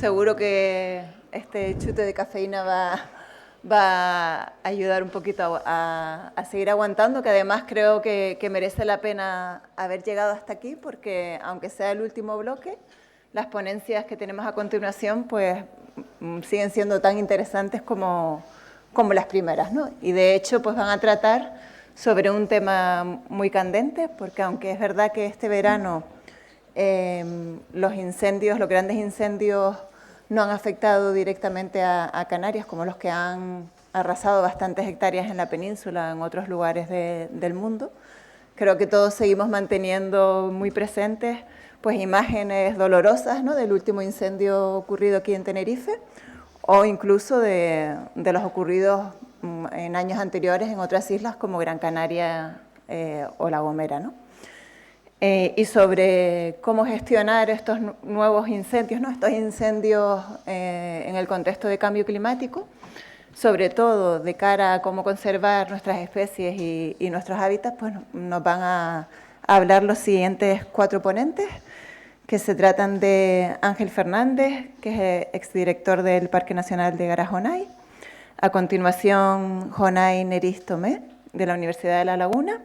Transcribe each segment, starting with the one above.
seguro que este chute de cafeína va a ayudar un poquito a seguir aguantando, que además creo que merece la pena haber llegado hasta aquí, porque aunque sea el último bloque, las ponencias que tenemos a continuación pues siguen siendo tan interesantes como las primeras, ¿no? Y de hecho pues van a tratar sobre un tema muy candente, porque aunque es verdad que este verano los incendios, los grandes incendios no han afectado directamente a Canarias, como los que han arrasado bastantes hectáreas en la península, en otros lugares del mundo. Creo que todos seguimos manteniendo muy presentes pues, imágenes dolorosas, ¿no?, del último incendio ocurrido aquí en Tenerife, o incluso de los ocurridos en años anteriores en otras islas como Gran Canaria o La Gomera, ¿no? Y sobre cómo gestionar estos nuevos incendios, ¿no?, estos incendios en el contexto de cambio climático, sobre todo de cara a cómo conservar nuestras especies y nuestros hábitats, pues nos van a hablar los siguientes 4 ponentes, que se tratan de Ángel Fernández, que es exdirector del Parque Nacional de Garajonay, a continuación Jonay Neris Tomé, de la Universidad de La Laguna.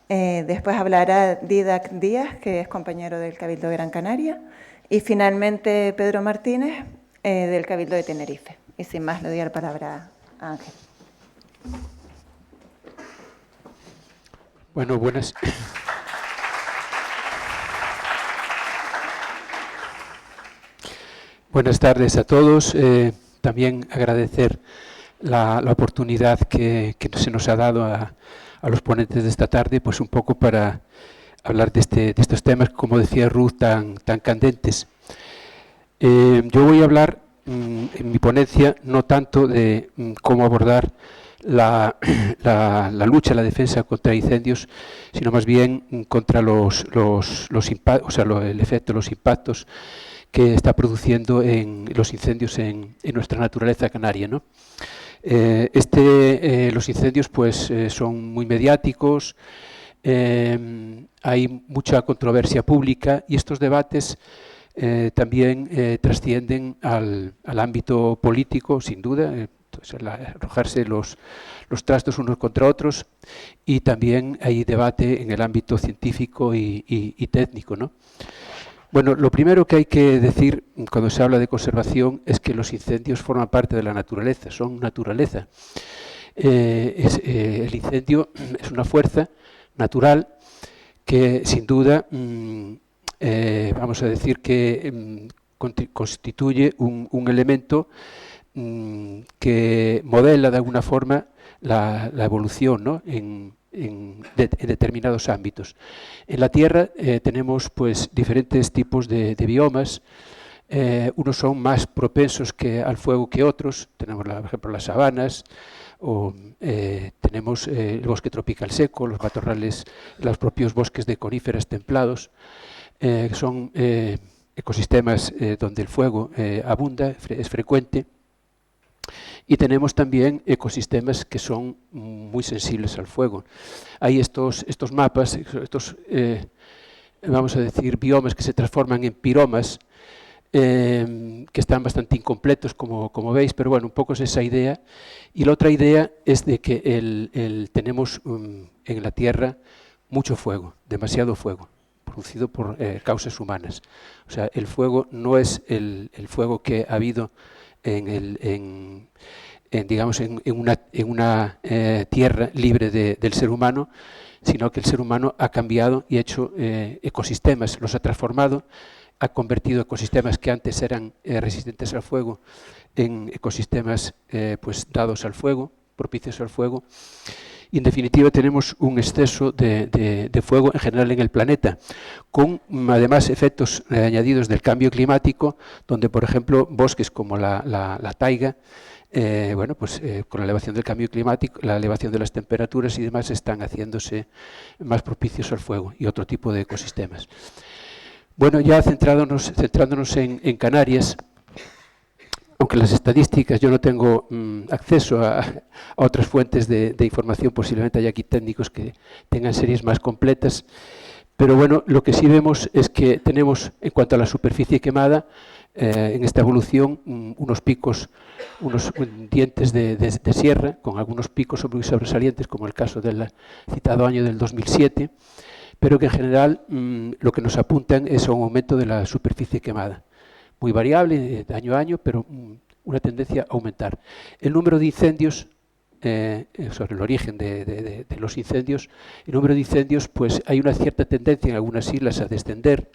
Después hablará Didac Díaz, que es compañero del Cabildo de Gran Canaria, y finalmente Pedro Martínez, del Cabildo de Tenerife. Y sin más, le doy la palabra a Ángel. Bueno, buenas. Buenas tardes a todos. También agradecer la oportunidad que se nos ha dado a los ponentes de esta tarde, pues un poco para hablar de estos temas, como decía Ruth, tan candentes. Yo voy a hablar en mi ponencia no tanto de cómo abordar la lucha, la defensa contra incendios, sino más bien contra los impactos, o sea, el efecto, los impactos que está produciendo en los incendios en nuestra naturaleza canaria, ¿no? Los incendios pues son muy mediáticos, hay mucha controversia pública y estos debates también trascienden al ámbito político, sin duda, arrojarse los trastos unos contra otros, y también hay debate en el ámbito científico y técnico, ¿no? Bueno, lo primero que hay que decir cuando se habla de conservación es que los incendios forman parte de la naturaleza, son naturaleza. El incendio es una fuerza natural que sin duda, vamos a decir que constituye un elemento que modela de alguna forma la evolución, ¿no?, en determinados ámbitos. En la Tierra tenemos pues diferentes tipos de biomas. Unos son más propensos al fuego que otros. Tenemos, por ejemplo, las sabanas, o tenemos el bosque tropical seco, los matorrales, los propios bosques de coníferas templados. Son ecosistemas donde el fuego abunda, es frecuente. Y tenemos también ecosistemas que son muy sensibles al fuego. Hay estos mapas, vamos a decir, biomas que se transforman en piromas, que están bastante incompletos, como veis, pero bueno, un poco es esa idea. Y la otra idea es de que tenemos en la Tierra mucho fuego, demasiado fuego, producido por causas humanas. O sea, el fuego no es el fuego que ha habido en una tierra libre del ser humano, sino que el ser humano ha cambiado y ha hecho ecosistemas, los ha transformado, ha convertido ecosistemas que antes eran resistentes al fuego en ecosistemas pues dados al fuego, propicios al fuego. Y en definitiva tenemos un exceso de fuego en general en el planeta, con además efectos añadidos del cambio climático, donde por ejemplo bosques como la taiga, bueno, pues con la elevación del cambio climático, la elevación de las temperaturas y demás, están haciéndose más propicios al fuego y otro tipo de ecosistemas. Bueno, ya centrándonos en Canarias, aunque las estadísticas yo no tengo acceso a otras fuentes de información, posiblemente hay aquí técnicos que tengan series más completas, pero bueno, lo que sí vemos es que tenemos, en cuanto a la superficie quemada, en esta evolución unos picos, unos dientes de sierra, con algunos picos muy sobresalientes, como el caso del citado año del 2007, pero que en general lo que nos apuntan es un aumento de la superficie quemada, muy variable de año a año, pero una tendencia a aumentar. El número de incendios, sobre el origen de los incendios, el número de incendios, pues hay una cierta tendencia en algunas islas a descender,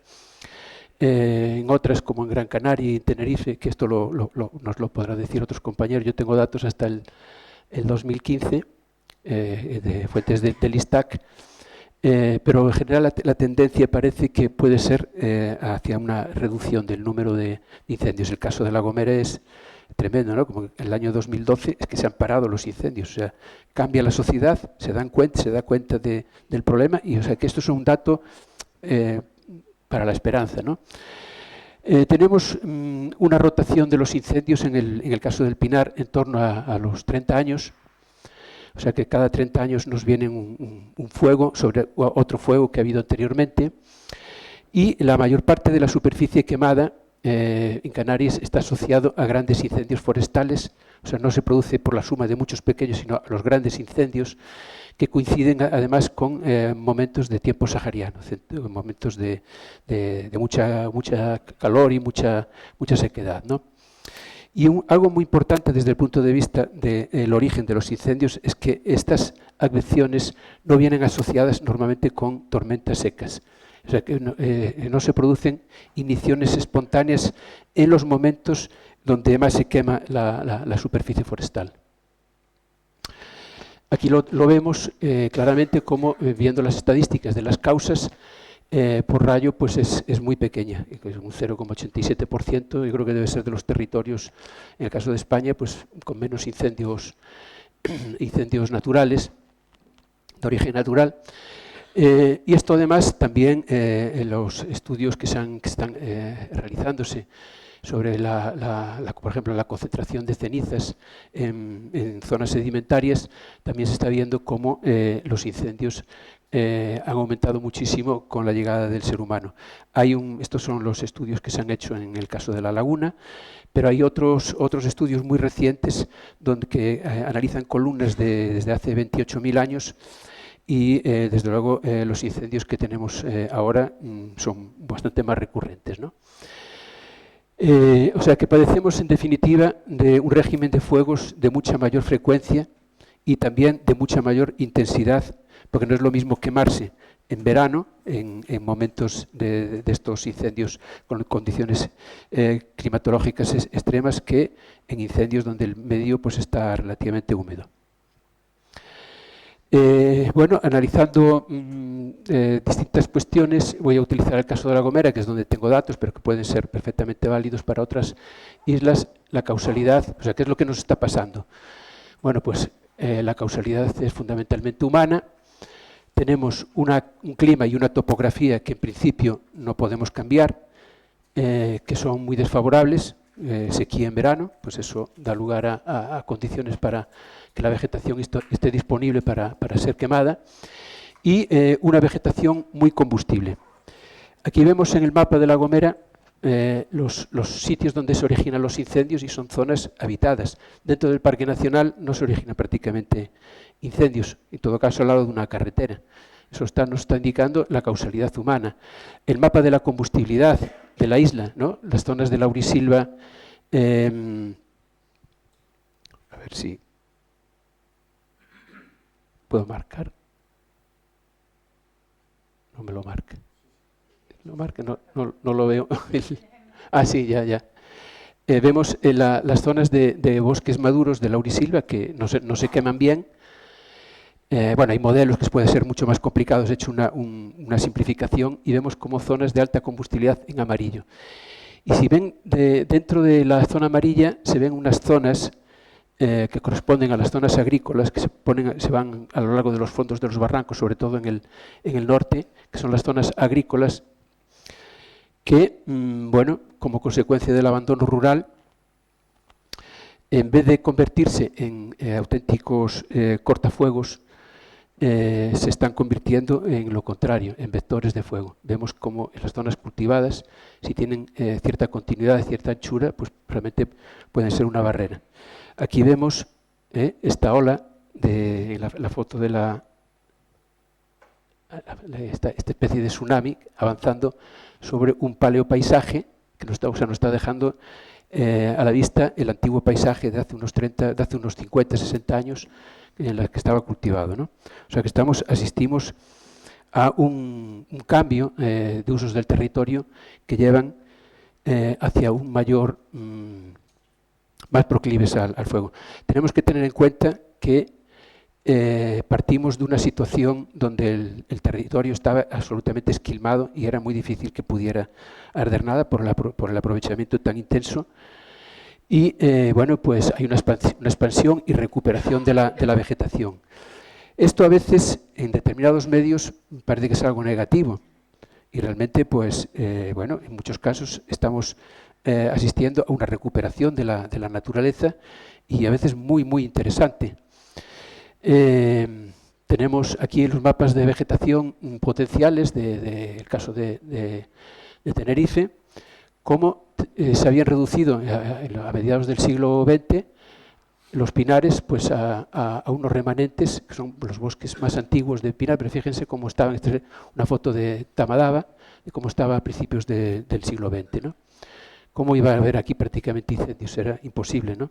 en otras como en Gran Canaria y en Tenerife, que esto nos lo podrán decir otros compañeros, yo tengo datos hasta el 2015 de fuentes del ISTAC, pero en general la tendencia parece que puede ser hacia una reducción del número de incendios. El caso de La Gomera es tremendo, ¿no? Como en el año 2012 es que se han parado los incendios, o sea, cambia la sociedad, se da cuenta del problema, y o sea que esto es un dato para la esperanza, ¿no? Tenemos una rotación de los incendios en el caso del Pinar en torno a los 30 años, o sea que cada 30 años nos viene un fuego sobre otro fuego que ha habido anteriormente, y la mayor parte de la superficie quemada en Canarias está asociado a grandes incendios forestales, o sea, no se produce por la suma de muchos pequeños, sino a los grandes incendios que coinciden además con momentos de tiempo sahariano, momentos de mucha calor y mucha sequedad, ¿no? Y algo muy importante desde el punto de vista del origen de los incendios es que estas adveciones no vienen asociadas normalmente con tormentas secas. O sea, que no se producen igniciones espontáneas en los momentos donde más se quema la superficie forestal. Aquí lo vemos claramente como, viendo las estadísticas de las causas, por rayo pues es muy pequeña, es un 0,87%, yo creo que debe ser de los territorios, en el caso de España, pues con menos incendios naturales, de origen natural. Y esto además también en los estudios que están realizándose sobre, por ejemplo, la concentración de cenizas en zonas sedimentarias, también se está viendo cómo los incendios han aumentado muchísimo con la llegada del ser humano. Estos son los estudios que se han hecho en el caso de la laguna, pero hay otros estudios muy recientes que analizan columnas desde hace 28.000 años, y desde luego los incendios que tenemos ahora son bastante más recurrentes, ¿no? O sea que padecemos en definitiva de un régimen de fuegos de mucha mayor frecuencia y también de mucha mayor intensidad, porque no es lo mismo quemarse en verano, en momentos de estos incendios con condiciones climatológicas extremas, que en incendios donde el medio pues está relativamente húmedo. Bueno, analizando distintas cuestiones, voy a utilizar el caso de La Gomera, que es donde tengo datos, pero que pueden ser perfectamente válidos para otras islas. La causalidad, o sea, ¿qué es lo que nos está pasando? Bueno, pues la causalidad es fundamentalmente humana. Tenemos un clima y una topografía que en principio no podemos cambiar, que son muy desfavorables. Sequía en verano, pues eso da lugar a condiciones para que la vegetación esté disponible para ser quemada, y una vegetación muy combustible. Aquí vemos en el mapa de La Gomera los sitios donde se originan los incendios, y son zonas habitadas. Dentro del Parque Nacional no se originan prácticamente incendios, en todo caso al lado de una carretera. Eso nos está indicando la causalidad humana. El mapa de la combustibilidad de la isla, ¿no? Las zonas de Laurisilva, a ver si puedo marcar. No me lo marca. No lo veo. Sí, ya. Vemos las zonas de bosques maduros de Laurisilva que no se queman bien. Bueno, hay modelos que pueden ser mucho más complicados, he hecho una simplificación, y vemos como zonas de alta combustibilidad en amarillo. Y si ven, dentro de la zona amarilla se ven unas zonas que corresponden a las zonas agrícolas que se van a lo largo de los fondos de los barrancos, sobre todo en el norte, que son las zonas agrícolas que, bueno, como consecuencia del abandono rural, en vez de convertirse en auténticos cortafuegos se están convirtiendo en lo contrario, en vectores de fuego. Vemos como en las zonas cultivadas, si tienen cierta continuidad, cierta anchura, pues realmente pueden ser una barrera. Aquí vemos esta ola, la foto de esta especie de tsunami avanzando sobre un paleopaisaje que nos está dejando a la vista el antiguo paisaje de hace unos 50, 60 años en el que estaba cultivado, ¿no? O sea que asistimos a un cambio de usos del territorio que llevan hacia un mayor, más proclives al fuego. Tenemos que tener en cuenta que partimos de una situación donde el territorio estaba absolutamente esquilmado y era muy difícil que pudiera arder nada por el aprovechamiento tan intenso. Y bueno, pues hay una expansión y recuperación de la vegetación. Esto a veces en determinados medios parece que es algo negativo y realmente pues bueno, en muchos casos estamos asistiendo a una recuperación de la naturaleza y a veces muy interesante. Tenemos aquí los mapas de vegetación potenciales del caso de Tenerife, cómo se habían reducido a mediados del siglo XX los pinares pues a unos remanentes, que son los bosques más antiguos de pinar, pero fíjense cómo estaban, esta es una foto de Tamadaba, de cómo estaba a principios del siglo XX, ¿no? Cómo iba a haber aquí prácticamente incendios, era imposible, ¿no?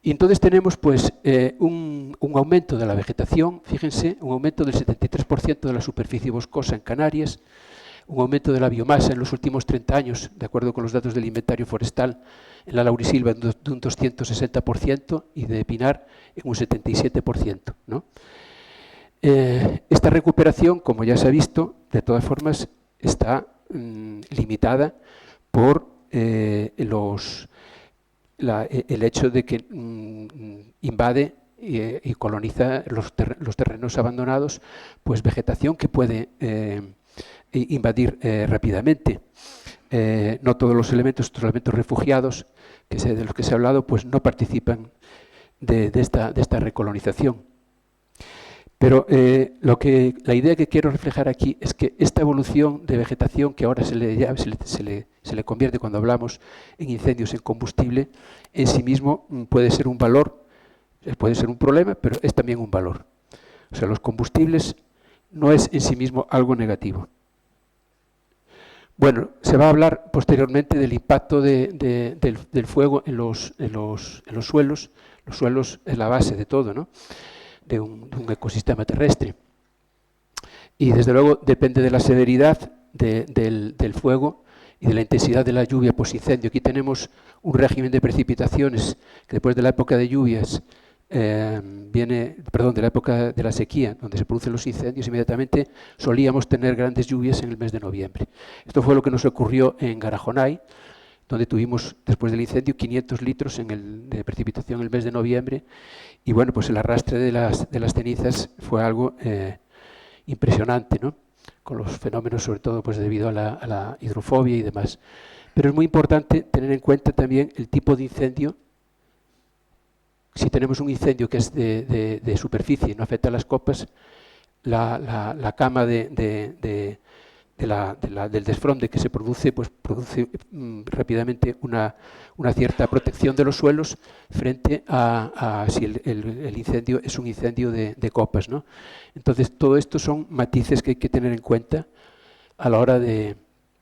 Y entonces tenemos pues un aumento de la vegetación, fíjense, un aumento del 73% de la superficie boscosa en Canarias, un aumento de la biomasa en los últimos 30 años, de acuerdo con los datos del inventario forestal, en la laurisilva de un 260% y de pinar en un 77%, ¿no? Esta recuperación, como ya se ha visto, de todas formas está limitada por el hecho de que invade y coloniza los terrenos abandonados, pues vegetación que puede invadir rápidamente. No todos los elementos refugiados de los que se ha hablado, pues no participan de esta recolonización. Pero la idea que quiero reflejar aquí es que esta evolución de vegetación, que ahora se le convierte cuando hablamos en incendios en combustible, en sí mismo puede ser un valor, puede ser un problema, pero es también un valor. O sea, los combustibles no es en sí mismo algo negativo. Bueno, se va a hablar posteriormente del impacto del fuego en los suelos. Los suelos es la base de todo, ¿no? De un ecosistema terrestre. Y desde luego depende de la severidad del fuego y de la intensidad de la lluvia posincendio. Aquí tenemos un régimen de precipitaciones que después de la época de lluvias de la época de la sequía, donde se producen los incendios, inmediatamente solíamos tener grandes lluvias en el mes de noviembre. Esto fue lo que nos ocurrió en Garajonay, donde tuvimos, después del incendio, 500 litros de precipitación en el mes de noviembre, y bueno, pues el arrastre de las cenizas fue algo impresionante, ¿no? Con los fenómenos, sobre todo, pues debido a la hidrofobia y demás. Pero es muy importante tener en cuenta también el tipo de incendio. Si tenemos un incendio que es de superficie y no afecta a las copas, la cama del desfronde que se produce, pues produce rápidamente una cierta protección de los suelos frente a si el incendio es un incendio de copas, ¿no? Entonces, todo esto son matices que hay que tener en cuenta a la hora de...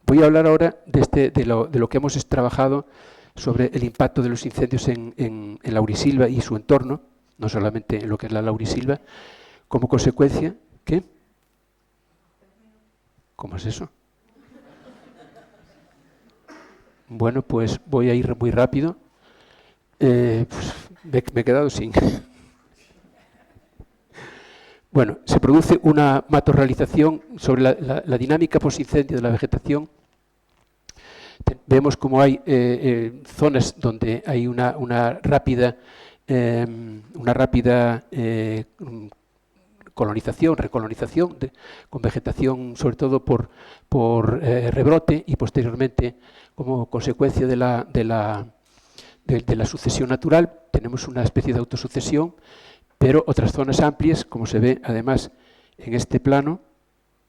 Voy a hablar ahora de lo que hemos trabajado sobre el impacto de los incendios en laurisilva y su entorno, no solamente en lo que es la laurisilva, como consecuencia, ¿qué? ¿Cómo es eso? Bueno, pues voy a ir muy rápido. Pues me he quedado sin... Bueno, se produce una matorralización sobre la dinámica posincendio de la vegetación. Vemos como hay zonas donde hay una rápida recolonización con vegetación, sobre todo por rebrote y posteriormente como consecuencia de la sucesión natural. Tenemos una especie de autosucesión pero otras zonas amplias, como se ve además en este plano,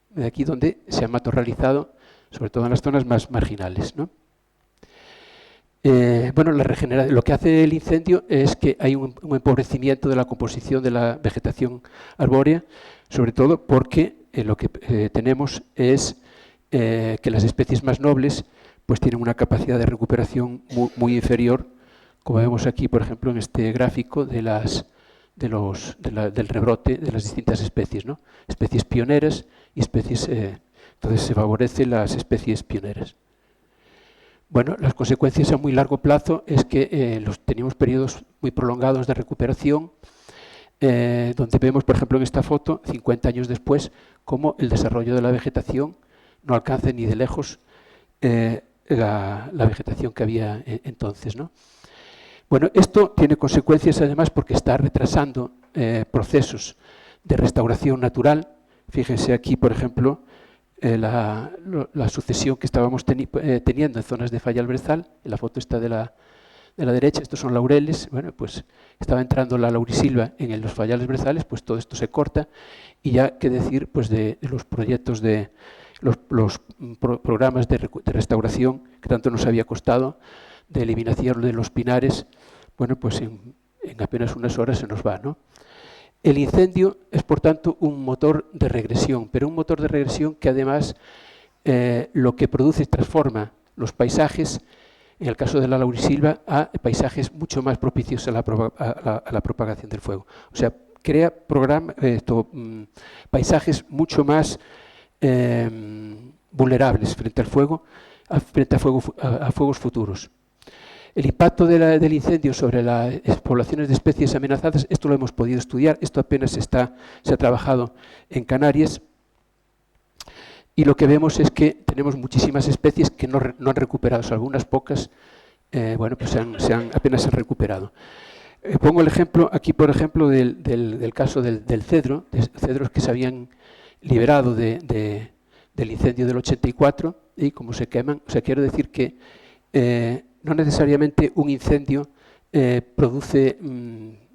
de aquí donde se ha matorralizado, sobre todo en las zonas más marginales, ¿no? Bueno, lo que hace el incendio es que hay un empobrecimiento de la composición de la vegetación arbórea, sobre todo porque lo que tenemos es que las especies más nobles pues tienen una capacidad de recuperación muy inferior, como vemos aquí, por ejemplo, en este gráfico del rebrote de las distintas especies, ¿no? Especies pioneras y especies... entonces se favorecen las especies pioneras. Bueno, las consecuencias a muy largo plazo es que teníamos periodos muy prolongados de recuperación, donde vemos, por ejemplo, en esta foto, 50 años después, cómo el desarrollo de la vegetación no alcanza ni de lejos la vegetación que había entonces, ¿no? Bueno, esto tiene consecuencias además porque está retrasando procesos de restauración natural. Fíjense aquí, por ejemplo, la sucesión que estábamos teniendo en zonas de falla albrezal. En la foto está de la derecha, estos son laureles. Bueno, pues estaba entrando la laurisilva en los fallales brezales, pues todo esto se corta. Y ya qué decir pues de los proyectos de los programas de restauración que tanto nos había costado, de eliminación de los pinares. Bueno, pues en apenas unas horas se nos va, ¿no? El incendio es, por tanto, un motor de regresión, pero un motor de regresión que además lo que produce es transforma los paisajes, en el caso de la laurisilva, a paisajes mucho más propicios a la propagación del fuego. O sea, crea paisajes mucho más vulnerables frente al fuego, frente a fuegos futuros. El impacto del incendio sobre las poblaciones de especies amenazadas, esto lo hemos podido estudiar, esto apenas se ha trabajado en Canarias, y lo que vemos es que tenemos muchísimas especies que no han recuperado, salvo unas pocas, bueno, pues apenas se han recuperado. Pongo el ejemplo, aquí por ejemplo, del caso del cedro, de cedros que se habían liberado del incendio del 84, y como se queman, o sea, quiero decir que no necesariamente un incendio produce,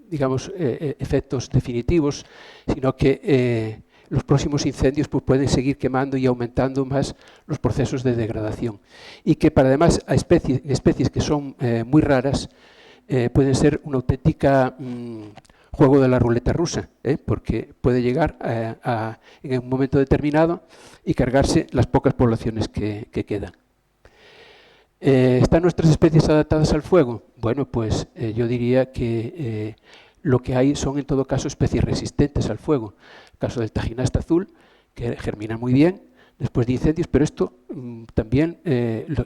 digamos, efectos definitivos, sino que los próximos incendios pues, pueden seguir quemando y aumentando más los procesos de degradación. Y que para además a especies que son muy raras, pueden ser una auténtica juego de la ruleta rusa, porque puede llegar en un momento determinado y cargarse las pocas poblaciones que quedan. ¿Están nuestras especies adaptadas al fuego? Bueno, pues yo diría que lo que hay son en todo caso especies resistentes al fuego. El caso del tajinasta azul, que germina muy bien después de incendios, pero esto también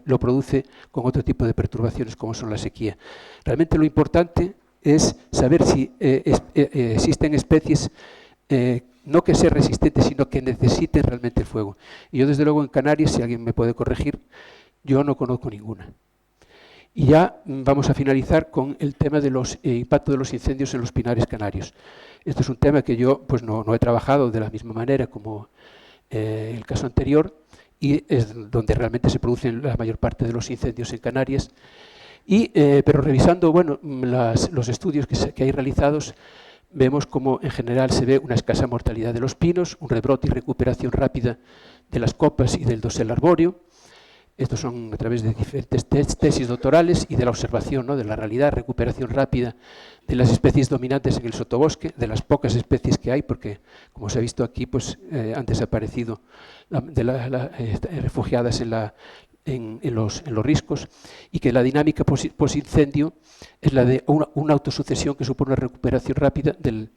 lo produce con otro tipo de perturbaciones como son la sequía. Realmente lo importante es saber si existen especies no que sean resistentes, sino que necesiten realmente el fuego. Y yo desde luego en Canarias, si alguien me puede corregir, yo no conozco ninguna. Y ya vamos a finalizar con el tema de los impactos de los incendios en los pinares canarios. Este es un tema que yo pues no he trabajado de la misma manera como el caso anterior, y es donde realmente se producen la mayor parte de los incendios en Canarias. Pero revisando bueno, los estudios que hay realizados, vemos como en general se ve una escasa mortalidad de los pinos, un rebrote y recuperación rápida de las copas y del dosel arbóreo. Estos son a través de diferentes tesis doctorales y de la observación, ¿no?, de la realidad, recuperación rápida de las especies dominantes en el sotobosque, de las pocas especies que hay, porque como se ha visto aquí, pues han desaparecido refugiadas en los riscos, y que la dinámica posincendio es la de una autosucesión que supone una recuperación rápida del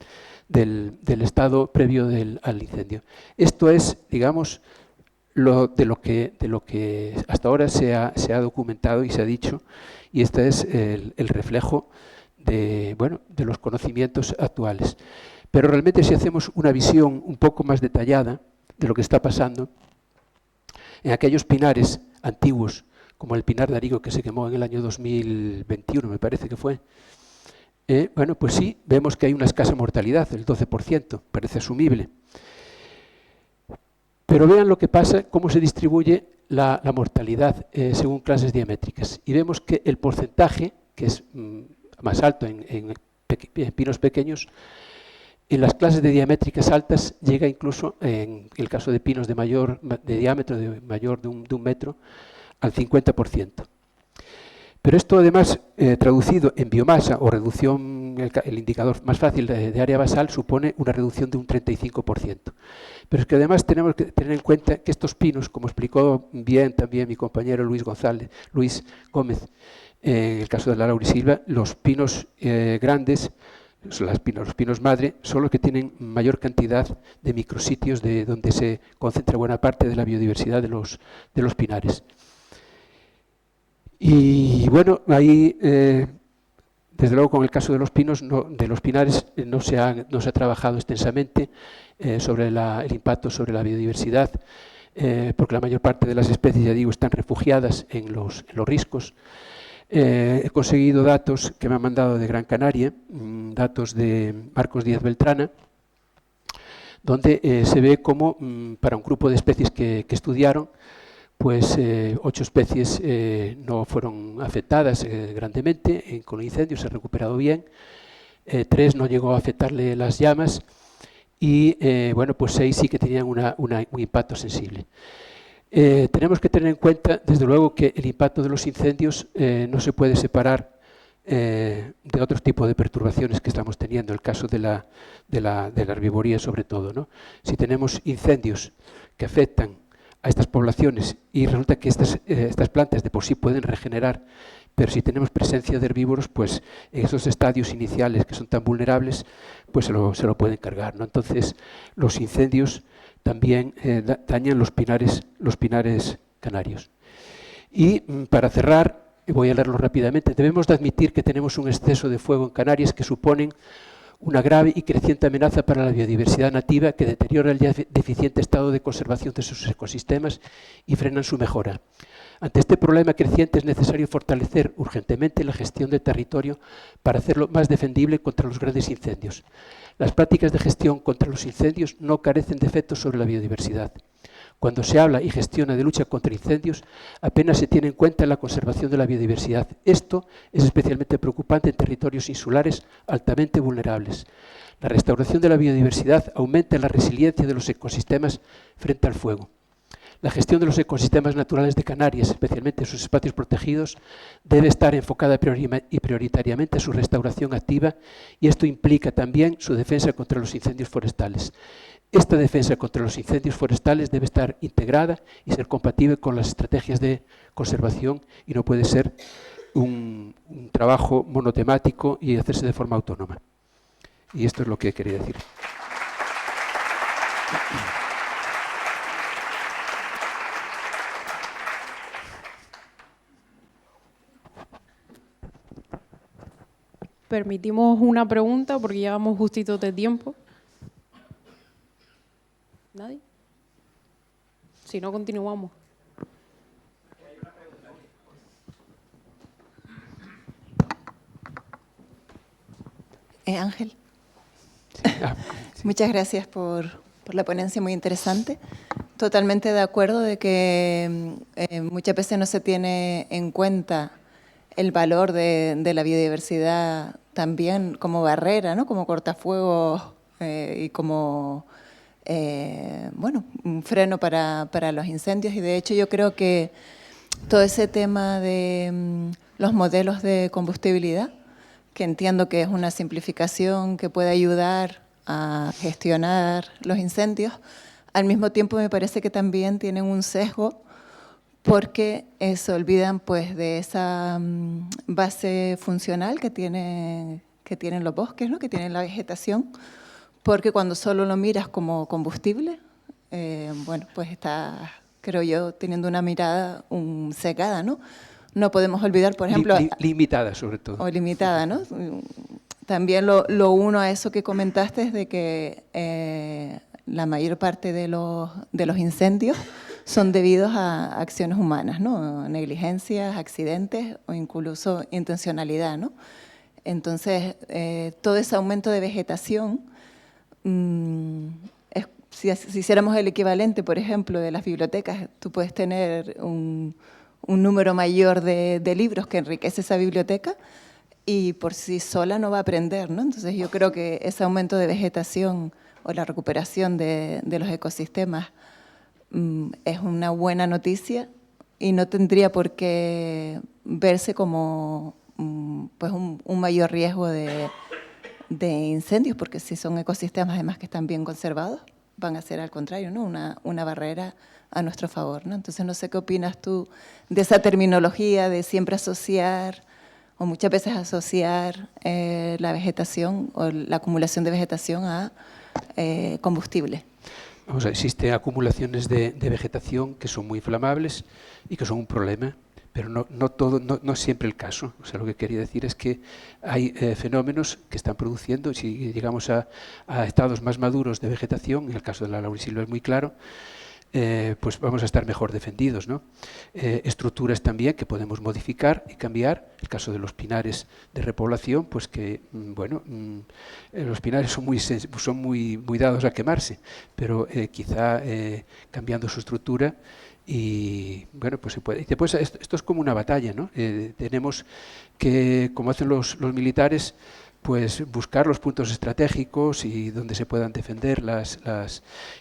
estado previo al incendio. Esto es, digamos, de lo que hasta ahora se ha documentado y se ha dicho, y este es el reflejo de los conocimientos actuales. Pero realmente si hacemos una visión un poco más detallada de lo que está pasando, en aquellos pinares antiguos, como el pinar de Arigo que se quemó en el año 2021, me parece que fue, bueno, pues sí, vemos que hay una escasa mortalidad, el 12%, parece asumible. Pero vean lo que pasa, cómo se distribuye la mortalidad según clases diamétricas. Y vemos que el porcentaje, que es más alto en pinos pequeños, En las clases de diamétricas altas llega incluso, en el caso de pinos de diámetro mayor de un metro, al 50%. Pero esto además, traducido en biomasa o reducción, el indicador más fácil de área basal, supone una reducción de un 35%. Pero es que además tenemos que tener en cuenta que estos pinos, como explicó bien también mi compañero Luis Gómez, en el caso de la laurisilva, los pinos grandes, los pinos madre, son los que tienen mayor cantidad de micrositios donde se concentra buena parte de la biodiversidad de los pinares. Y bueno, ahí, desde luego, con el caso de los pinos, de los pinares, no se ha trabajado extensamente sobre el impacto sobre la biodiversidad, porque la mayor parte de las especies, ya digo, están refugiadas en los riscos. He conseguido datos que me han mandado de Gran Canaria, datos de Marcos Díaz Beltrana, donde se ve cómo, para un grupo de especies que estudiaron, pues 8 especies no fueron afectadas grandemente con el incendio, se ha recuperado bien, 3 no llegó a afectarle las llamas y bueno, pues 6 sí que tenían un impacto sensible. Tenemos que tener en cuenta, desde luego, que el impacto de los incendios no se puede separar de otro tipo de perturbaciones que estamos teniendo, el caso de la herbivoría sobre todo, ¿no? Si tenemos incendios que afectan a estas poblaciones y resulta que estas plantas de por sí pueden regenerar, pero si tenemos presencia de herbívoros, pues en esos estadios iniciales que son tan vulnerables, pues se lo pueden cargar, ¿no? Entonces, los incendios también dañan los pinares canarios. Y para cerrar, voy a leerlo rápidamente, debemos de admitir que tenemos un exceso de fuego en Canarias que suponen una grave y creciente amenaza para la biodiversidad nativa que deteriora el ya deficiente estado de conservación de sus ecosistemas y frenan su mejora. Ante este problema creciente es necesario fortalecer urgentemente la gestión del territorio para hacerlo más defendible contra los grandes incendios. Las prácticas de gestión contra los incendios no carecen de efectos sobre la biodiversidad. Cuando se habla y gestiona de lucha contra incendios, apenas se tiene en cuenta la conservación de la biodiversidad. Esto es especialmente preocupante en territorios insulares altamente vulnerables. La restauración de la biodiversidad aumenta la resiliencia de los ecosistemas frente al fuego. La gestión de los ecosistemas naturales de Canarias, especialmente sus espacios protegidos, debe estar enfocada y prioritariamente a su restauración activa y esto implica también su defensa contra los incendios forestales. Esta defensa contra los incendios forestales debe estar integrada y ser compatible con las estrategias de conservación y no puede ser un trabajo monotemático y hacerse de forma autónoma. Y esto es lo que quería decir. Permitimos una pregunta porque llevamos justito de tiempo. ¿Nadie? Si no, continuamos. Ángel. Muchas gracias por la ponencia, muy interesante. Totalmente de acuerdo de que muchas veces no se tiene en cuenta el valor de la biodiversidad también como barrera, ¿no? Como cortafuegos y como bueno, un freno para los incendios. Y de hecho yo creo que todo ese tema de los modelos de combustibilidad, que entiendo que es una simplificación que puede ayudar a gestionar los incendios, al mismo tiempo me parece que también tienen un sesgo porque se olvidan pues de esa base funcional que tienen los bosques, ¿no? Que tienen la vegetación, porque cuando solo lo miras como combustible, bueno, pues está, creo yo, teniendo una mirada cegada, ¿no? No podemos olvidar, por ejemplo... Limitada, sobre todo. O limitada, ¿no? También lo uno a eso que comentaste es de que la mayor parte de los incendios son debidos a acciones humanas, ¿no? Negligencias, accidentes o incluso intencionalidad, ¿no? Entonces, todo ese aumento de vegetación, si hiciéramos el equivalente, por ejemplo, de las bibliotecas, tú puedes tener un número mayor de libros que enriquece esa biblioteca, y por sí sola no va a aprender, ¿no? Entonces yo creo que ese aumento de vegetación o la recuperación de los ecosistemas es una buena noticia y no tendría por qué verse como pues un mayor riesgo de incendios, porque si son ecosistemas además que están bien conservados, van a ser al contrario, ¿no? Una barrera a nuestro favor, ¿no? Entonces no sé qué opinas tú de esa terminología de siempre asociar o muchas veces asociar la vegetación o la acumulación de vegetación a combustible. Vamos a ver, existen acumulaciones de vegetación que son muy inflamables y que son un problema, pero no es siempre el caso. O sea, lo que quería decir es que hay fenómenos que están produciendo, si llegamos a estados más maduros de vegetación, en el caso de la laurisilva es muy claro, pues vamos a estar mejor defendidos, ¿no? Estructuras también que podemos modificar y cambiar. El caso de los pinares de repoblación, pues que, bueno, los pinares son muy dados a quemarse, pero quizá cambiando su estructura y, bueno, pues se puede. Y después esto es como una batalla, ¿no? Tenemos que, como hacen los militares, pues buscar los puntos estratégicos y donde se puedan defender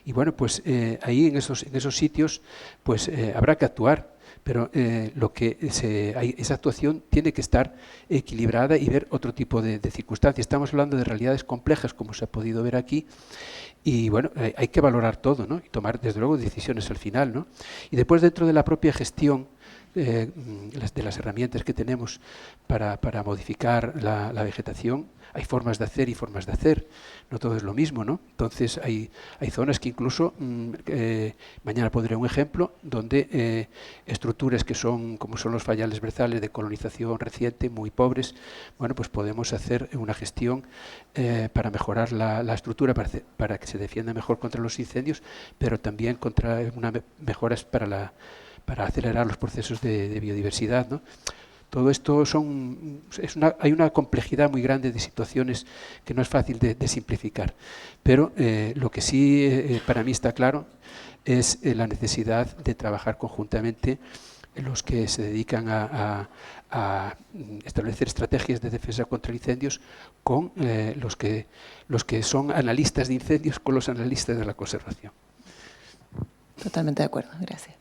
y bueno, pues ahí en esos sitios pues habrá que actuar, pero esa actuación tiene que estar equilibrada y ver otro tipo de circunstancias. Estamos hablando de realidades complejas, como se ha podido ver aquí, y bueno, hay que valorar todo, ¿no? Y tomar desde luego decisiones al final, ¿no? Y después, dentro de la propia gestión de las herramientas que tenemos para modificar la vegetación, hay formas de hacer y formas de hacer, no todo es lo mismo, ¿no? Entonces hay zonas que incluso, mañana pondré un ejemplo, donde estructuras que son, como son los fallales brezales de colonización reciente, muy pobres, bueno, pues podemos hacer una gestión para mejorar la estructura, para que se defienda mejor contra los incendios, pero también contra mejoras para acelerar los procesos de biodiversidad, ¿no? Todo esto hay una complejidad muy grande de situaciones que no es fácil de simplificar. Pero lo que sí para mí está claro es la necesidad de trabajar conjuntamente los que se dedican a establecer estrategias de defensa contra incendios con los que son analistas de incendios, con los analistas de la conservación. Totalmente de acuerdo, gracias.